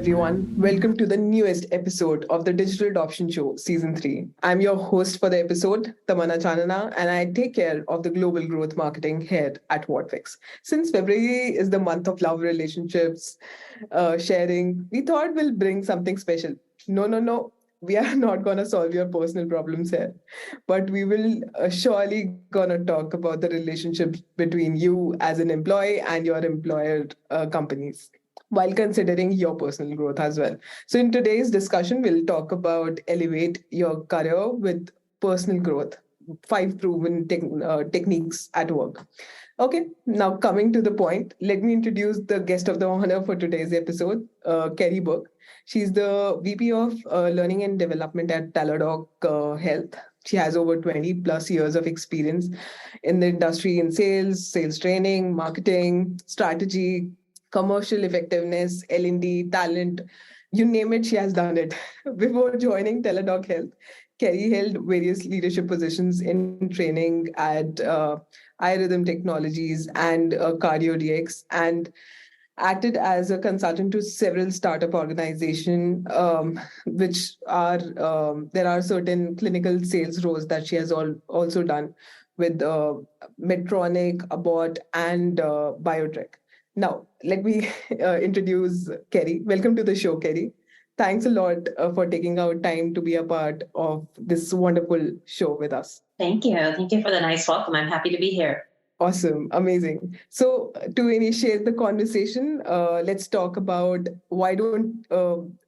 everyone. Welcome to the newest episode of the Digital Adoption Show, Season 3. I'm your host for the episode, Tamanna, and I take care of the global growth marketing here at Whatfix. Since February is the month of love relationships, sharing, we thought we'll bring something special. No. We are not going to solve your personal problems here, but we will surely going to talk about the relationship between you as an employee and your employer companies while considering your personal growth as well. So, in today's discussion, we'll talk about elevate your career with personal growth, five proven techniques at work. Okay, now coming to the point, let me introduce the guest of the honor for today's episode, Carrie Berg. She's the VP of Learning and Development at Teladoc Health. She has over 20 plus years of experience in the industry in sales, sales training, marketing, strategy, commercial effectiveness, L&D, talent, you name it, she has done it. Before joining Teladoc Health, Kerry held various leadership positions in training at iRhythm Technologies and CardioDX, and acted as a consultant to several startup organizations, which are there are certain clinical sales roles that she has also done with Medtronic, Abbott, and Biotech. Now, let me introduce Kerry. Welcome to the show, Kerry. Thanks a lot for taking out time to be a part of this wonderful show with us. Thank you. Thank you for the nice welcome. I'm happy to be here. Awesome. Amazing. So to initiate the conversation, let's talk about why don't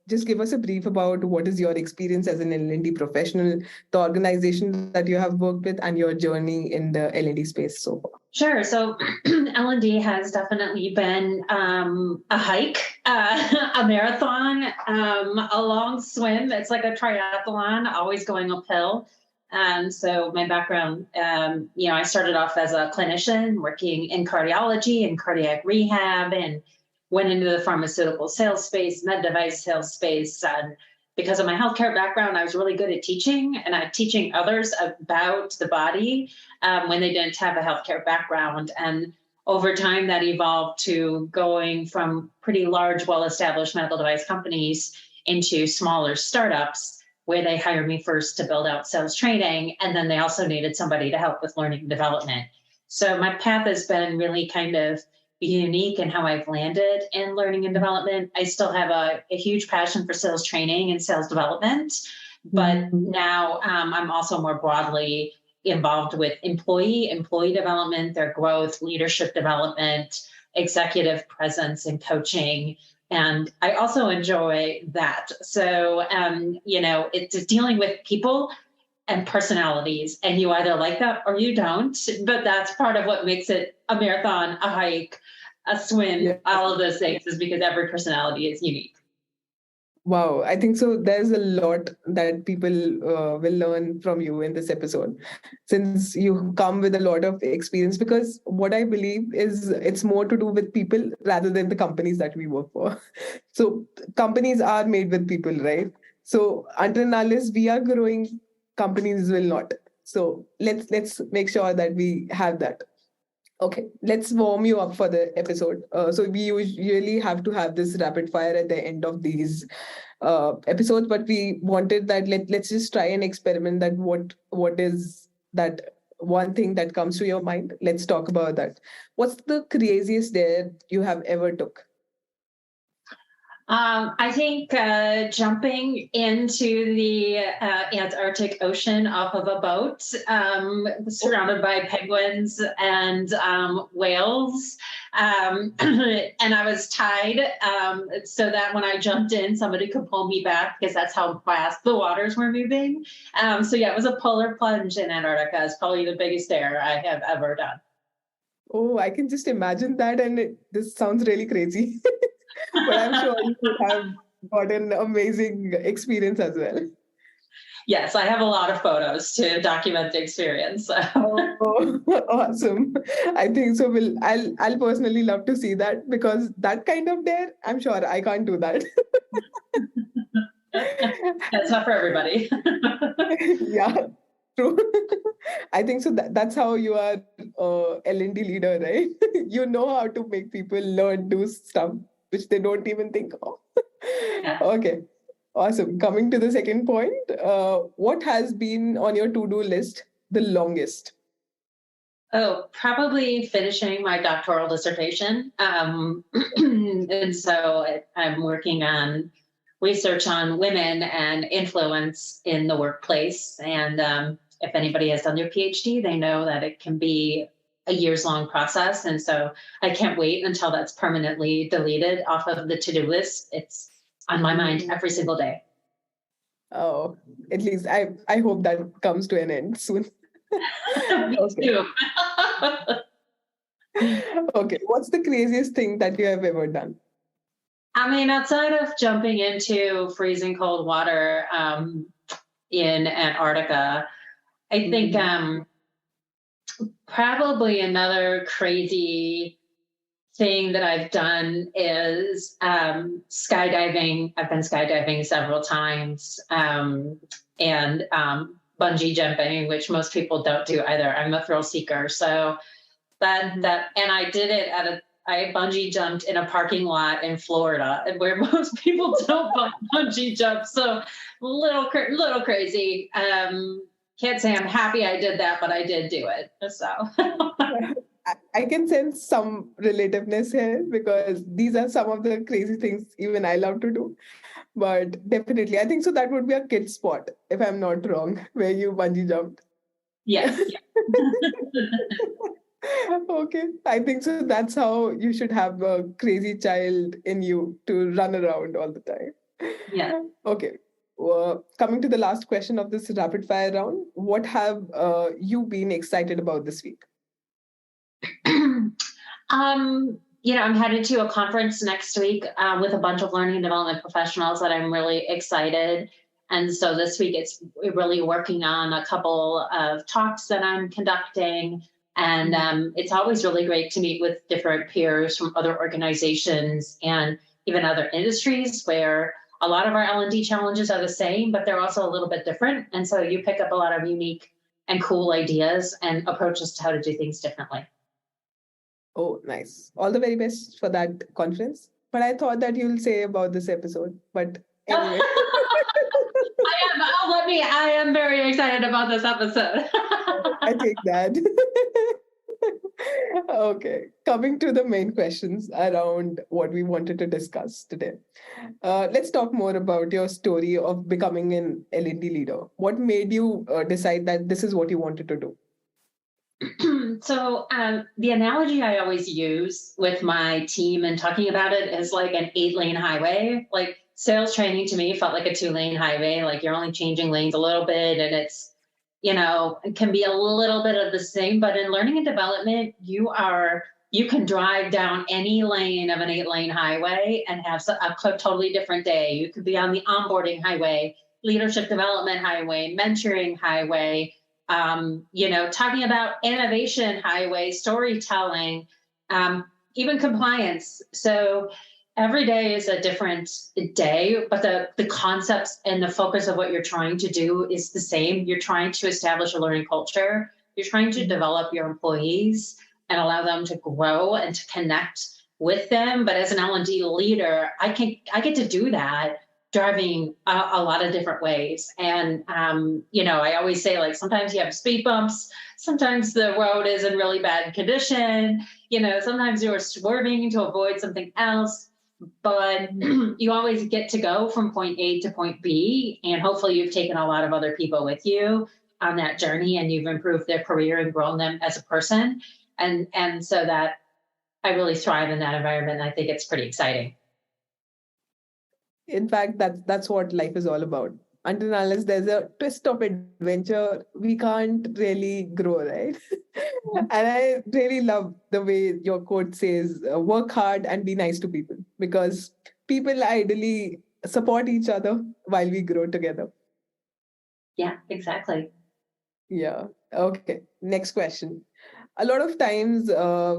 just give us a brief about what is your experience as an L&D professional, the organization that you have worked with, and your journey in the L&D space so far. Sure. So L&D has definitely been a hike, a marathon, a long swim. It's like a triathlon, always going uphill. So my background, I started off as a clinician working in cardiology and cardiac rehab, and went into the pharmaceutical sales space, med device sales space. And because of my healthcare background, I was really good at teaching, and I'm teaching others about the body when they didn't have a healthcare background. And over time, that evolved to going from pretty large, well-established medical device companies into smaller startups, where they hired me first to build out sales training, and then they also needed somebody to help with learning and development. So my path has been really kind of unique in how I've landed in learning and development. I still have a huge passion for sales training and sales development, but now I'm also more broadly involved with employee development, their growth, leadership development, executive presence, and coaching. And I also enjoy that. So, it's dealing with people and personalities, and you either like that or you don't, but that's part of what makes it a marathon, a hike, a swim, all of those things, is because every personality is unique. Wow, I think so. There's a lot that people will learn from you in this episode, since you come with a lot of experience. Because what I believe is it's more to do with people rather than the companies that we work for. So companies are made with people, right? So until and unless we are growing, companies will not. So let's make sure that we have that. Okay, let's warm you up for the episode. So we usually have to have this rapid fire at the end of these episodes, but we wanted that let's just try and experiment that what is that one thing that comes to your mind. Let's talk about that. What's the craziest dare you have ever took? I think jumping into the Antarctic Ocean off of a boat, surrounded by penguins and whales. And I was tied so that when I jumped in, somebody could pull me back, because that's how fast the waters were moving. It was a polar plunge in Antarctica. It's probably the biggest dare I have ever done. Oh, I can just imagine that. And this sounds really crazy. But I'm sure you would have got an amazing experience as well. Yes, I have a lot of photos to document the experience. Oh, awesome. I think so. I'll personally love to see that, because that kind of dare, I'm sure I can't do that. That's not for everybody. Yeah, true. I think so. That's how you are L&D leader, right? You know how to make people learn, do stuff which they don't even think of. Yeah. Okay, awesome. Coming to the second point, what has been on your to-do list the longest? Oh, probably finishing my doctoral dissertation. And so I'm working on research on women and influence in the workplace. And if anybody has done their PhD, they know that it can be a years long process. And so I can't wait until that's permanently deleted off of the to-do list. It's on my mind every single day. Oh, at least I hope that comes to an end soon. Me Okay. too. Okay. What's the craziest thing that you have ever done? I mean, outside of jumping into freezing cold water in Antarctica, I think probably another crazy thing that I've done is skydiving. I've been skydiving several times, and bungee jumping, which most people don't do either. I'm a thrill seeker, so and I did it I bungee jumped in a parking lot in Florida, where most people don't bungee jump. So little crazy. Can't say I'm happy I did that, but I did do it. So. I can sense some relativeness here because these are some of the crazy things even I love to do. But definitely, I think so. That would be a kid spot, if I'm not wrong, where you bungee jumped. Yes. Okay, I think so. That's how you should have a crazy child in you to run around all the time. Yeah. Okay. Coming to the last question of this rapid fire round, what have you been excited about this week? I'm headed to a conference next week with a bunch of learning and development professionals that I'm really excited. And so this week it's really working on a couple of talks that I'm conducting. And it's always really great to meet with different peers from other organizations and even other industries where a lot of our L&D challenges are the same, but they're also a little bit different. And so you pick up a lot of unique and cool ideas and approaches to how to do things differently. Oh, nice. All the very best for that conference. But I thought that you'll say about this episode. But anyway. I am very excited about this episode. I take that. Okay. Coming to the main questions around what we wanted to discuss today. Let's talk more about your story of becoming an L&D leader. What made you decide that this is what you wanted to do? So the analogy I always use with my team and talking about it is like an 8-lane highway. Like sales training to me felt like a 2-lane highway. Like you're only changing lanes a little bit and it's, it can be a little bit of the same, but in learning and development, you can drive down any lane of an 8-lane highway and have a totally different day. You could be on the onboarding highway, leadership development highway, mentoring highway, talking about innovation highway, storytelling, even compliance. So every day is a different day, but the concepts and the focus of what you're trying to do is the same. You're trying to establish a learning culture. You're trying to develop your employees and allow them to grow and to connect with them. But as an L&D leader, I get to do that driving a lot of different ways. And, I always say, like, sometimes you have speed bumps. Sometimes the road is in really bad condition. Sometimes you're swerving to avoid something else. But you always get to go from point A to point B. And hopefully you've taken a lot of other people with you on that journey and you've improved their career and grown them as a person. And so that I really thrive in that environment. And I think it's pretty exciting. In fact, that's what life is all about. Until unless there's a twist of adventure, we can't really grow, right? And I really love the way your quote says, work hard and be nice to people, because people ideally support each other while we grow together. Yeah, exactly. Yeah. Okay. Next question. A lot of times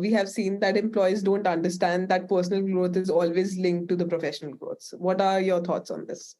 we have seen that employees don't understand that personal growth is always linked to the professional growth. What are your thoughts on this?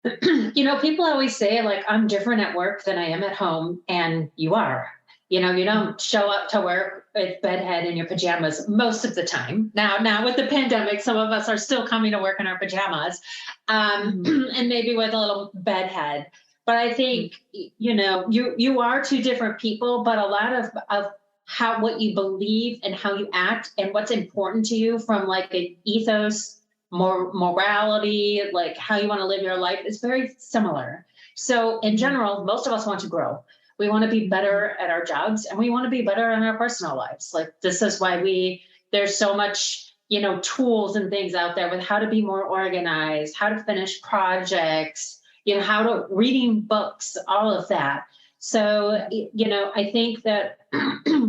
People always say, like, I'm different at work than I am at home, and you are. You know, you don't show up to work with bedhead in your pajamas most of the time. Now with the pandemic, some of us are still coming to work in our pajamas, and maybe with a little bedhead. But I think, you know, you are two different people, but a lot of how what you believe and how you act and what's important to you from like an ethos, morality, like how you want to live your life is very similar. So in general, most of us want to grow. We want to be better at our jobs and we want to be better in our personal lives. Like this is why there's so much, you know, tools and things out there with how to be more organized, how to finish projects, you know, how to reading books, all of that. So, you know, I think that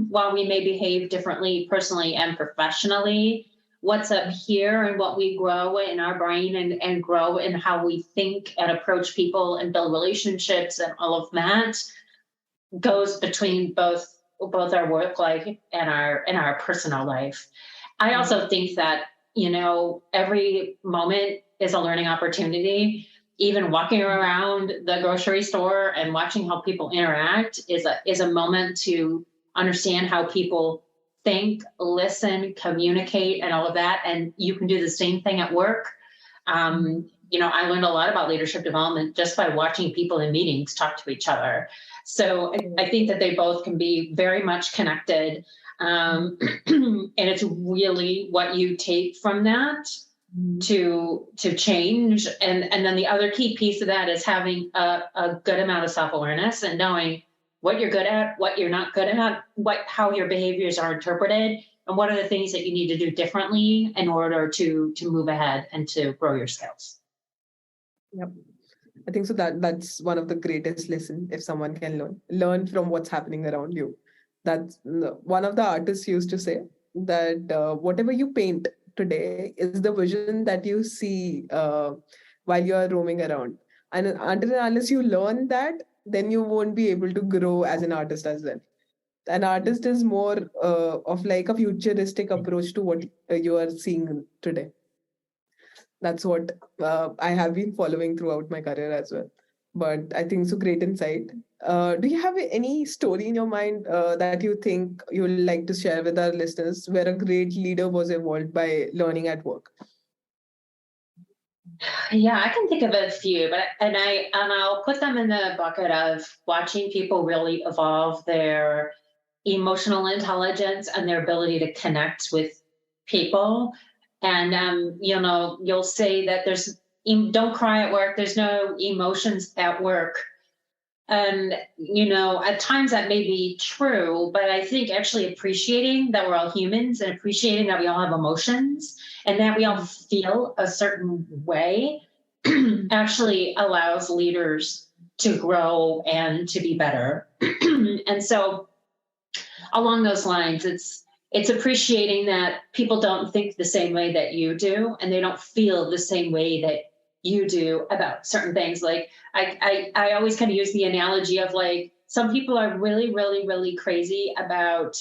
while we may behave differently personally and professionally, what's up here and what we grow in our brain and grow in how we think and approach people and build relationships and all of that goes between both our work life and our personal life. I also think that, you know, every moment is a learning opportunity. Even walking around the grocery store and watching how people interact is a moment to understand how people think, listen, communicate, and all of that. And you can do the same thing at work. You know, I learned a lot about leadership development just by watching people in meetings talk to each other. So I think that they both can be very much connected. And it's really what you take from that to change. And then the other key piece of that is having a good amount of self-awareness and knowing what you're good at, what you're not good at, how your behaviors are interpreted, and what are the things that you need to do differently in order to move ahead and to grow your skills. Yep. I think so that's one of the greatest lessons if someone can learn from what's happening around you. That's one of the artists used to say that whatever you paint today is the vision that you see while you are roaming around. And until and unless you learn that, then you won't be able to grow as an artist as well. An artist is more of like a futuristic approach to what you are seeing today. That's what I have been following throughout my career as well. But I think so great insight. Do you have any story in your mind that you think you would like to share with our listeners where a great leader was evolved by learning at work? Yeah, I can think of a few, but I'll put them in the bucket of watching people really evolve their emotional intelligence and their ability to connect with people. And you know, you'll say that don't cry at work. There's no emotions at work. And, you know, at times that may be true, but I think actually appreciating that we're all humans and appreciating that we all have emotions and that we all feel a certain way actually allows leaders to grow and to be better. And so along those lines, it's appreciating that people don't think the same way that you do, and they don't feel the same way that you do about certain things. Like I always kind of use the analogy of like, some people are really, really, really crazy about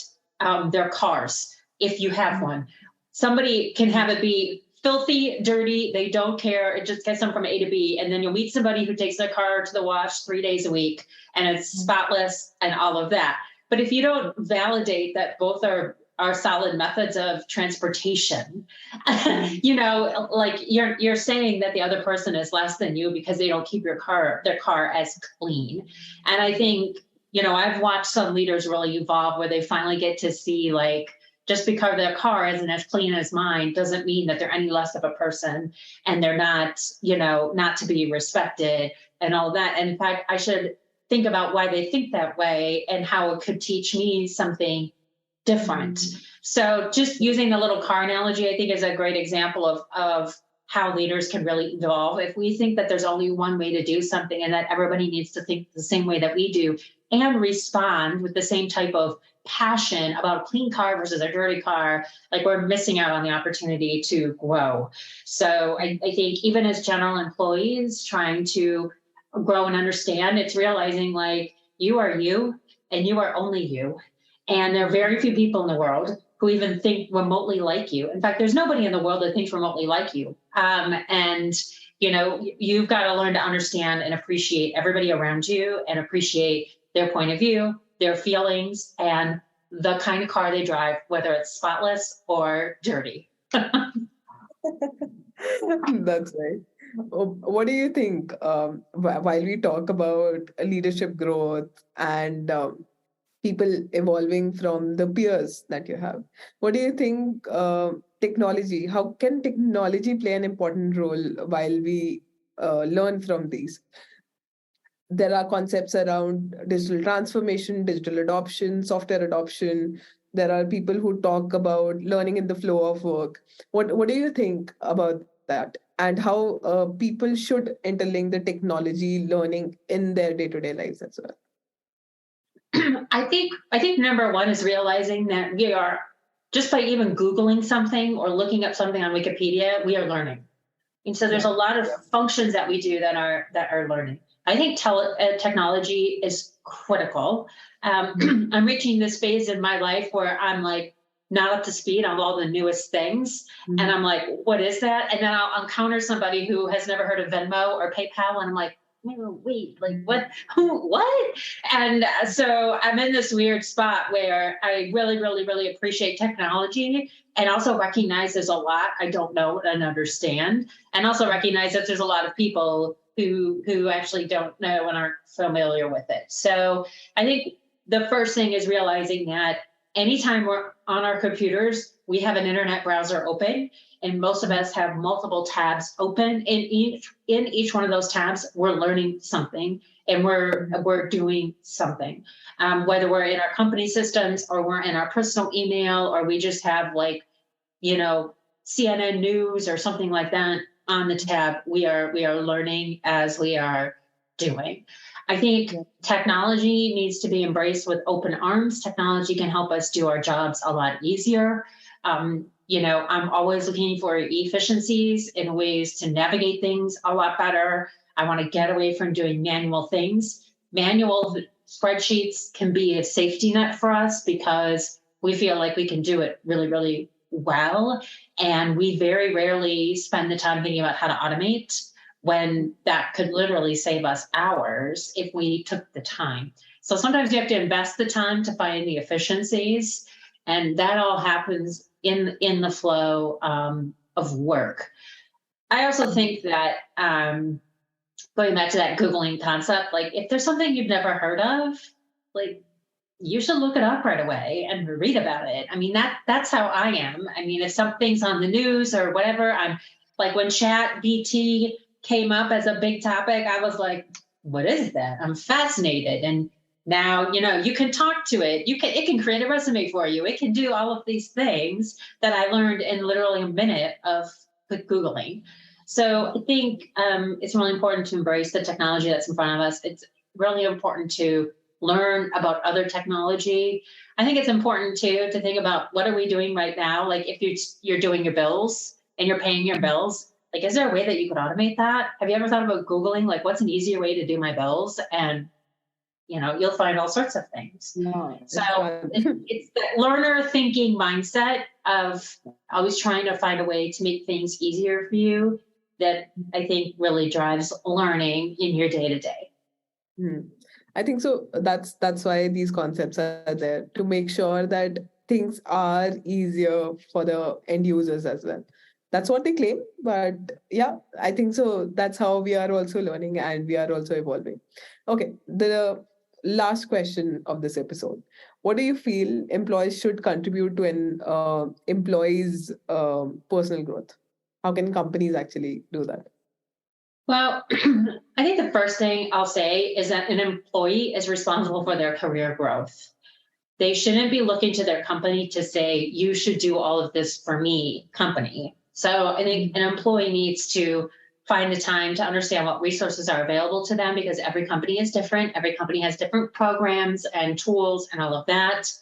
their cars. If you have one, somebody can have it be filthy, dirty. They don't care. It just gets them from A to B. And then you'll meet somebody who takes their car to the wash 3 days a week and it's spotless and all of that. But if you don't validate that both are solid methods of transportation, you know, like you're saying that the other person is less than you because they don't keep their car as clean. And I think, you know, I've watched some leaders really evolve where they finally get to see like, just because their car isn't as clean as mine doesn't mean that they're any less of a person and they're not, you know, not to be respected and all that. And in fact, I should think about why they think that way and how it could teach me something different. So just using the little car analogy, I think is a great example of how leaders can really evolve. If we think that there's only one way to do something and that everybody needs to think the same way that we do and respond with the same type of passion about a clean car versus a dirty car, like we're missing out on the opportunity to grow. So I think even as general employees trying to grow and understand, it's realizing like you are you and you are only you. And there are very few people in the world who even think remotely like you. In fact, there's nobody in the world that thinks remotely like you. And, you know, you've got to learn to understand and appreciate everybody around you and appreciate their point of view, their feelings, and the kind of car they drive, whether it's spotless or dirty. That's right. What do you think, while we talk about leadership growth and people evolving from the peers that you have, what do you think, technology, how can technology play an important role while we learn from these? There are concepts around digital transformation, digital adoption, software adoption. There are people who talk about learning in the flow of work. What do you think about that? And how people should interlink the technology learning in their day-to-day lives as well? I think number one is realizing that we are, just by even Googling something or looking up something on Wikipedia, we are learning. And so there's a lot of functions that we do that are learning. I think technology is critical. I'm reaching this phase in my life where I'm like not up to speed on all the newest things. Mm-hmm. And I'm like, what is that? And then I'll encounter somebody who has never heard of Venmo or PayPal. And I'm like, wait, like what? What? And so I'm in this weird spot where I really, really, really appreciate technology, and also recognize there's a lot I don't know and understand, and also recognize that there's a lot of people who actually don't know and aren't familiar with it. So I think the first thing is realizing that anytime we're on our computers, we have an internet browser open, and most of us have multiple tabs open. In each one of those tabs, we're learning something, and we're doing something. Whether we're in our company systems, or we're in our personal email, or we just have CNN News or something like that on the tab, we are learning as we are doing. I think technology needs to be embraced with open arms. Technology can help us do our jobs a lot easier. I'm always looking for efficiencies and ways to navigate things a lot better. I want to get away from doing manual things. Manual spreadsheets can be a safety net for us because we feel like we can do it really, really well. And we very rarely spend the time thinking about how to automate, when that could literally save us hours if we took the time. So sometimes you have to invest the time to find the efficiencies, and that all happens in the flow of work. I also think that going back to that Googling concept, like if there's something you've never heard of, like you should look it up right away and read about it. I mean, that's how I am. I mean, if something's on the news or whatever, I'm like, when ChatGPT came up as a big topic, I was like, what is that? I'm fascinated. And now, you can talk to it. It can create a resume for you. It can do all of these things that I learned in literally a minute of Googling. So I think it's really important to embrace the technology that's in front of us. It's really important to learn about other technology. I think it's important too to think about, what are we doing right now? Like if you're doing your bills and you're paying your bills, like, is there a way that you could automate that? Have you ever thought about Googling, like, what's an easier way to do my bills? And, you'll find all sorts of things. No, so it's the learner thinking mindset of always trying to find a way to make things easier for you that I think really drives learning in your day to day. I think so. That's why these concepts are there, to make sure that things are easier for the end users as well. That's what they claim, but yeah, I think so. That's how we are also learning, and we are also evolving. Okay, the last question of this episode: what do you feel employees should contribute to an employee's personal growth? How can companies actually do that? Well, I think the first thing I'll say is that an employee is responsible for their career growth. They shouldn't be looking to their company to say, you should do all of this for me, company. So I think an employee needs to find the time to understand what resources are available to them, because every company is different. Every company has different programs and tools and all of that.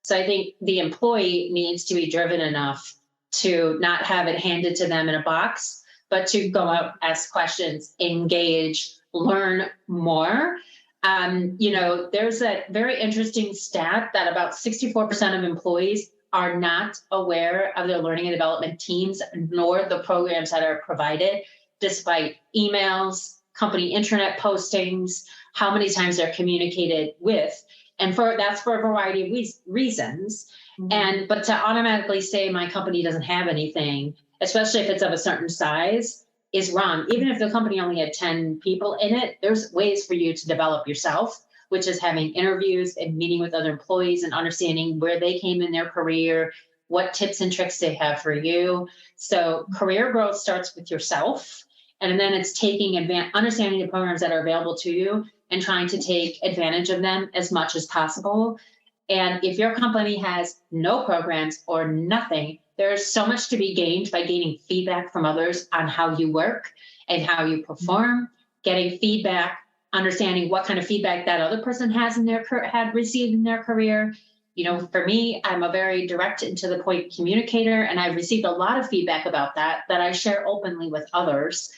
So I think the employee needs to be driven enough to not have it handed to them in a box, but to go out, ask questions, engage, learn more. There's a very interesting stat that about 64% of employees are not aware of their learning and development teams, nor the programs that are provided, despite emails, company intranet postings, how many times they're communicated with. And that's for a variety of reasons. But to automatically say my company doesn't have anything, especially if it's of a certain size, is wrong. Even if the company only had 10 people in it, there's ways for you to develop yourself, which is having interviews and meeting with other employees and understanding where they came in their career, what tips and tricks they have for you. So career growth starts with yourself. And then it's understanding the programs that are available to you and trying to take advantage of them as much as possible. And if your company has no programs or nothing, there's so much to be gained by gaining feedback from others on how you work and how you perform, getting feedback, understanding what kind of feedback that other person had received in their career. For me, I'm a very direct and to the point communicator, and I've received a lot of feedback about that I share openly with others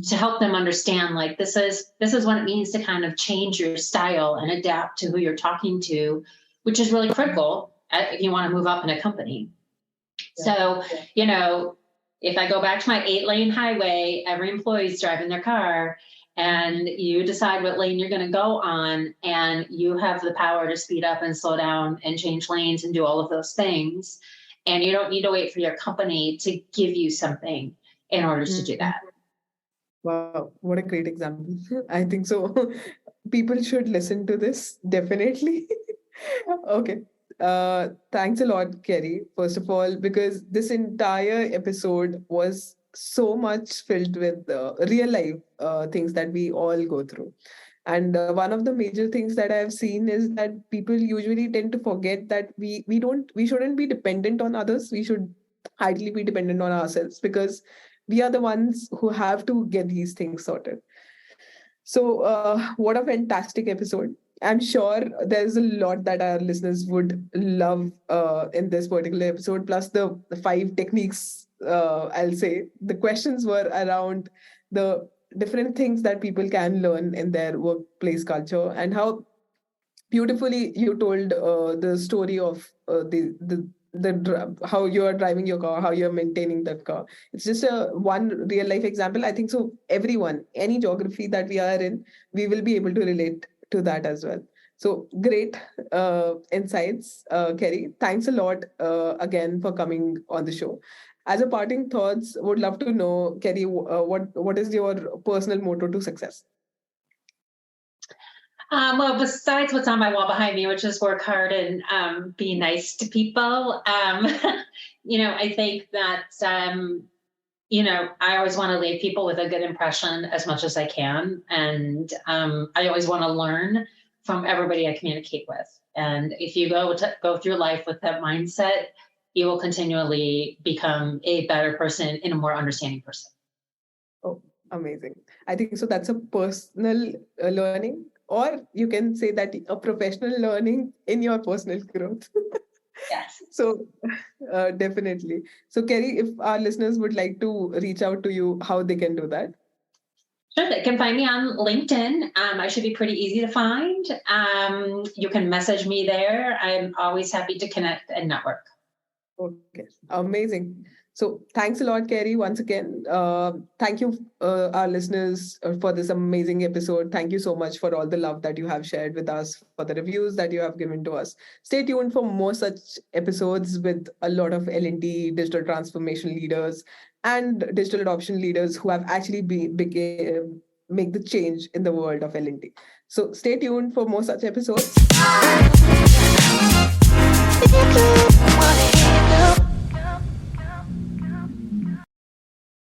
to help them understand, like, this is what it means to kind of change your style and adapt to who you're talking to, which is really critical if you want to move up in a company. So, if I go back to my 8-lane highway, every employee's driving their car, and you decide what lane you're going to go on, and you have the power to speed up and slow down and change lanes and do all of those things. And you don't need to wait for your company to give you something in order to do that. Wow, what a great example. I think so. People should listen to this, definitely. Okay. Thanks a lot, Carrie, first of all, because this entire episode was so much filled with real life things that we all go through. And one of the major things that I've seen is that people usually tend to forget that we shouldn't be dependent on others. We should ideally be dependent on ourselves, because we are the ones who have to get these things sorted. So what a fantastic episode. I'm sure there's a lot that our listeners would love in this particular episode, plus the 5 techniques. I'll say the questions were around the different things that people can learn in their workplace culture, and how beautifully you told the story of how you're driving your car, how you're maintaining that car. It's just a one real life example. I think so everyone, any geography that we are in, we will be able to relate to that as well. So great insights, Carrie. Thanks a lot again for coming on the show. As a parting thoughts, would love to know, Carrie, what is your personal motto to success? Well, besides what's on my wall behind me, which is work hard and be nice to people, I think that, I always want to leave people with a good impression as much as I can. And I always want to learn from everybody I communicate with. And if you go through life with that mindset, you will continually become a better person and a more understanding person. Oh, amazing. I think so that's a personal learning, or you can say that a professional learning in your personal growth. Yes. So definitely. So Carrie, if our listeners would like to reach out to you, how they can do that? Sure, they can find me on LinkedIn. I should be pretty easy to find. You can message me there. I'm always happy to connect and network. Okay, amazing. So thanks a lot, Carrie, once again. Thank you, our listeners, for this amazing episode. Thank you so much for all the love that you have shared with us, for the reviews that you have given to us. Stay tuned for more such episodes with a lot of L&D, digital transformation leaders, and digital adoption leaders who have actually make the change in the world of L&D. So stay tuned for more such episodes.